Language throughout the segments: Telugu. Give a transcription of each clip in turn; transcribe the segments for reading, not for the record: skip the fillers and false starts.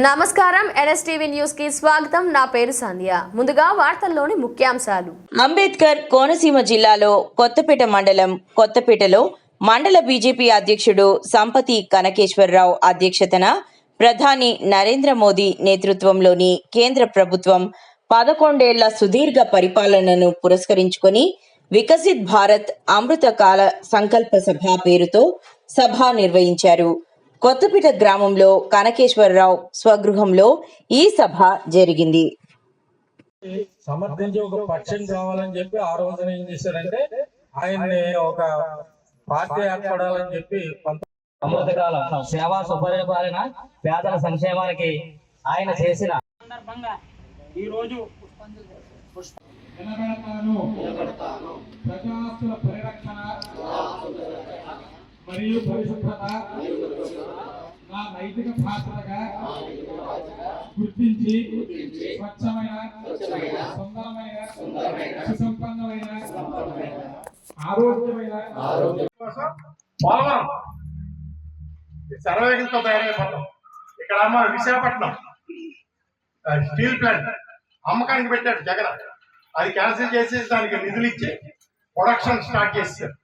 నమస్కారం ఎన్ఎస్టీవీ న్యూస్ కి స్వాగతం. నా పేరు సంధ్య. ముందుగా వార్తల్లోని ముఖ్యాంశాలు. అంబేద్కర్ కోనసీమ జిల్లాలో కొత్తపేట మండలం కొత్తపేటలో మండల బీజేపీ అధ్యక్షుడు సంపతి కనకేశ్వరరావు అధ్యక్షతన ప్రధాని నరేంద్ర మోదీ నేతృత్వంలోని కేంద్ర ప్రభుత్వం 11 ఏళ్ల సుదీర్ఘ పరిపాలనను పురస్కరించుకొని వికసిత్ భారత్ అమృత కాల సంకల్ప సభ పేరుతో సభ నిర్వహించారు. కొత్తపేట గ్రామంలో కనకేశ్వరరావు స్వగృహంలో ఈ సభ జరిగింది. సమర్థించి ఒక పక్షం కావాలని చెప్పి ఆ రోజున ఏం చేశారంటే ఆయన్ని ఒక పార్టీ ఏర్పడాలని చెప్పి అమృతకాల సేవా సుపరిపాలన పేదల సంక్షేమానికి ఆయన చేసిన సందర్భంగా ఈ రోజు నిలబెడతాను ప్రజాస్తుల పరిరక్షణ మరియు పరిశుభ్రత నా నైతిక బాధ్యతగా గుర్తించి స్వచ్ఛమైన సుందరమైన సుసంపన్నమైన ఆరోగ్యమైన పోలవరం శరవేగంతో తయారైపోతాం. ఇక్కడ విశాఖపట్నం స్టీల్ ప్లాంట్ అమ్మకానికి పెట్టాడు జగన్. అది క్యాన్సిల్ చేసి దానికి నిధులు ఇచ్చి ప్రొడక్షన్ స్టార్ట్ చేశారు.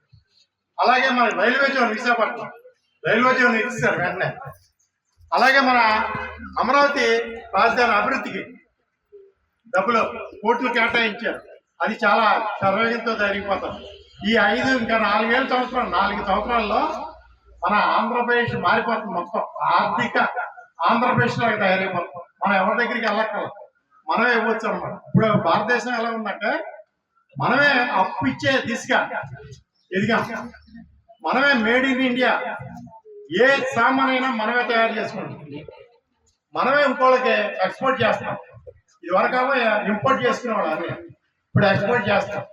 అలాగే మన railway zone Visakhapatnam railway zone ఇచ్చారు వెంటనే. అలాగే మన అమరావతి రాజధాని అభివృద్ధికి డబ్బులు కోట్లు కేటాయించారు. అది చాలా శరవేగంతో జరిగిపోతుంది. ఈ 5 ఇంకా 4 సంవత్సరాల్లో మన ఆంధ్రప్రదేశ్ మారిపోతుంది. మొత్తం ఆర్థిక ఆంధ్రప్రదేశ్ లాగా తయారైపోతుంది. మనం ఎవరి దగ్గరికి వెళ్ళక్కర్లేదు, మనమే ఇవ్వచ్చు అనమాట. ఇప్పుడు భారతదేశం ఎలా ఉందంటే మనమే అప్పు ఇచ్చే దిశగా ఎదిగాం. మనమే మేడ్ ఇన్ ఇండియా, ఏ సామానైనా మనమే తయారు చేసుకుంటాం. మనమే ఇంకోళ్ళకి ఎక్స్పోర్ట్ చేస్తాం. ఇది వరకేమో ఇంపోర్ట్ చేసుకునేవాళ్ళు అన్నీ, ఇప్పుడు ఎక్స్పోర్ట్ చేస్తాం.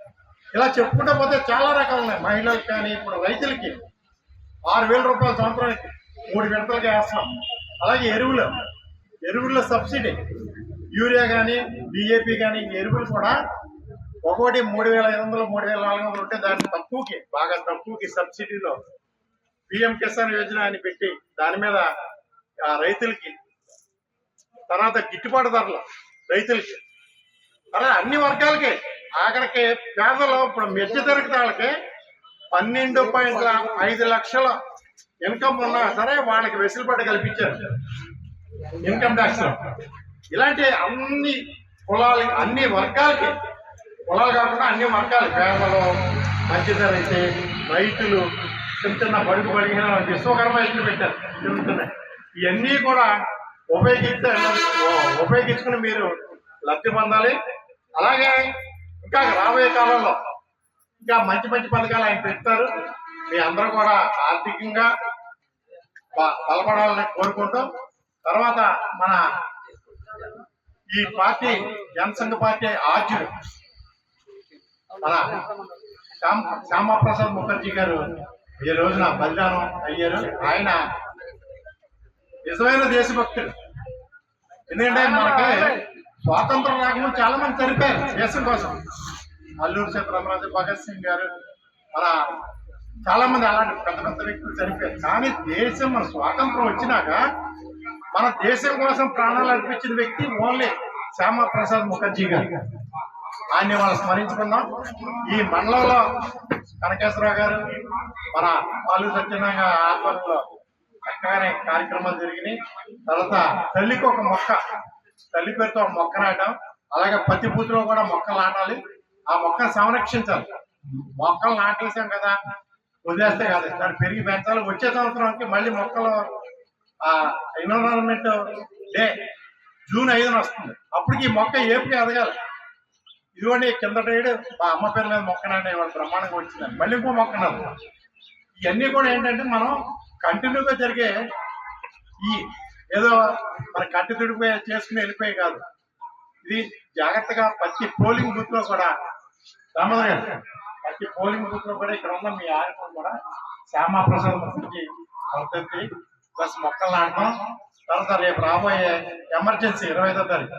ఇలా చెప్పుకుంటూ పోతే చాలా రకాలు ఉన్నాయి. మహిళలకు కానీ ఇప్పుడు రైతులకి 6,000 రూపాయల సంవత్సరానికి 3 విడతలుగా వేస్తాం. అలాగే ఎరువుల సబ్సిడీ, యూరియా కానీ డిఏపి కానీ ఎరువులు కూడా ఒక్కొక్కటి 3,500 3,400 ఉంటే దాన్ని బాగా తక్కువకి సబ్సిడీలో పిఎం కిసాన్ యోజన అని పెట్టి దాని మీద రైతులకి, తర్వాత గిట్టుబాటు ధరలు రైతులకి, తర్వాత అన్ని వర్గాలకి, ఆఖరికి పేదలు ఇప్పుడు మధ్య తరగతి వాళ్ళకి 12.5 లక్షల ఇన్కమ్ ఉన్నా సరే వాళ్ళకి వెసులుబాటు కల్పించారు ఇన్కమ్ ట్యాక్స్. ఇలాంటి అన్ని కులాలు, అన్ని వర్గాలకి, కులాలు కాకుండా అన్ని వర్గాలు, పేదలు, మధ్యతరగతి, రైతులు, చిన్న బడుగు బడిగిన విశ్వకర్మ ఇట్లు పెట్టారు తిరుగుతున్నాయి. ఇవన్నీ కూడా ఉపయోగించుకుని మీరు లబ్ధి పొందాలి. అలాగే ఇంకా రాబోయే కాలంలో ఇంకా మంచి పథకాలు ఆయన పెడతారు. మీ అందరూ కూడా ఆర్థికంగా బలపడాలని కోరుకుంటూ, తర్వాత మన ఈ పార్టీ జనసంఘ పార్టీ ఆర్జుడు మన శ్యామప్రసాద్ ముఖర్జీ గారు ఈ రోజున బలిదానం అయ్యారు. ఆయన నిజమైన దేశభక్తుడు. ఎందుకంటే మనకి స్వాతంత్రం రాకముందు చాలా మంది చనిపోయారు దేశం కోసం. అల్లూరి సీతారామరాజు, భగత్ సింగ్ గారు, మన చాలా మంది అలాంటి పెద్ద వ్యక్తులు చనిపోయారు. కానీ దేశం మన స్వాతంత్రం వచ్చినాక మన దేశం కోసం ప్రాణాలు అర్పించిన వ్యక్తి ఓన్లీ శ్యామప్రసాద్ ముఖర్జీ గారు. ఆయన్ని మనం స్మరించుకుందాం. ఈ మండలంలో కనకేశ్వరరావు గారు, మన పాలు సత్యనారాయణ ఆధ్వర్యంలో చక్కగానే కార్యక్రమాలు జరిగినాయి. తర్వాత తల్లికి ఒక మొక్క, తల్లి పేరుతో ఒక మొక్క నాటం. అలాగే ప్రతి బూత్లో కూడా మొక్కలు నాటాలి. ఆ మొక్కను సంరక్షించాలి. మొక్కలు నాటేసాం కదా వదిలేస్తే కాదు, దాన్ని పెరిగి పెంచాలి. వచ్చే సంవత్సరానికి మళ్ళీ మొక్కలు ఎన్విరాన్మెంట్ డే జూన్ 5న వస్తుంది. అప్పటికి ఈ మొక్క ఏపుగా ఎదగాలి. ఇదిగోండి కిందటేడు మా అమ్మ పేరు మీద మొక్క నాటే వాళ్ళు బ్రహ్మాండంగా వచ్చిందని మళ్ళీ ఇంకో మొక్క నాడు. ఇవన్నీ కూడా ఏంటంటే మనం కంటిన్యూగా జరిగే ఏదో మన కంటి తుడిపోయి చేసుకుని వెళ్ళిపోయి కాదు. ఇది జాగ్రత్తగా ప్రతి పోలింగ్ బూత్ లో కూడా ప్రతి పోలింగ్ బూత్ లో కూడా ఇక్కడ ఉన్న మీ ఆరోగ్యం కూడా శ్యామప్రసాద్ ముఖర్జీ వర్ధంతి ప్లస్ మొక్కలు నాటడం. తర్వాత రేపు రాబోయే ఎమర్జెన్సీ 25వ తారీఖు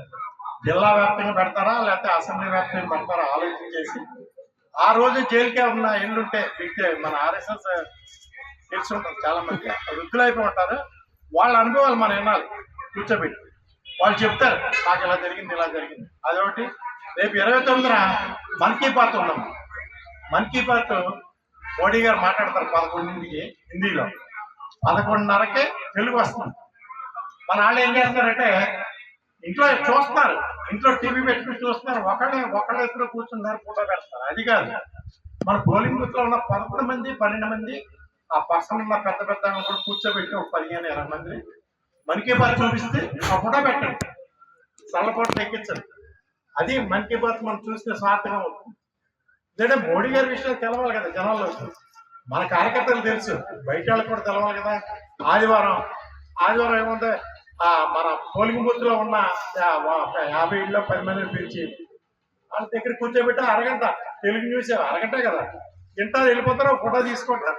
జిల్లా వ్యాప్తంగా పెడతారా లేకపోతే అసెంబ్లీ వ్యాప్తంగా పెడతారా ఆలోచన చేసి, ఆ రోజు జైలుకే ఉన్న ఎల్లుంటే మన RSS తెలిసి ఉంటారు చాలా మంది వృద్ధులైపోయి ఉంటారు. వాళ్ళ అనుభవాలు మనం వినాలి కూర్చోబెట్టి. వాళ్ళు చెప్తారు నాకు ఇలా జరిగింది ఇలా జరిగింది. అదొకటి. రేపు 29న మన్ కీ బాత్ ఉన్నాం. మన్ కీ బాత్ మోడీ గారు మాట్లాడతారు 11కి హిందీలో, 11:30కే తెలుగు వస్తుంది. మన వాళ్ళు ఏం చేస్తారంటే ఇంట్లో చూస్తున్నారు, ఇంట్లో టీవీ పెట్టుకుని చూస్తున్నారు, ఒకళ్ళ ఎదురు కూర్చున్నారు, ఫోటో పెడతారు. అది కాదు, మన పోలింగ్ బూత్ లో ఉన్న 11 మంది 12 మంది ఆ పక్కన ఉన్న పెద్ద పెద్ద కూడా కూర్చోబెట్టి ఒక 15-20 మంది మన్ కీ బాత్ చూపిస్తే ఆ ఫోటో పెట్టండి, చల్లపోట్లు ఎక్కించండి. అది మన్ కీ బాత్ మనం చూస్తే సార్థకం అవుతుంది. ఎందుకంటే మోడీ గారి విషయాలు తెలవాలి కదా జనాల్లో. మన కార్యకర్తలు తెలుసు, బయట వాళ్ళకి కూడా తెలవాలి కదా. ఆదివారం ఏముంది, మన పోలింగ్ బూత్ లో ఉన్న 50 ఇళ్ళలో 10 మందిని పిలిచి వాళ్ళ దగ్గర కూర్చోబెట్టి అరగంట తెలుగు న్యూస్, అరగంటే కదా తింటారు, వెళ్ళిపోతారు, ఫోటో తీసుకుంటారు.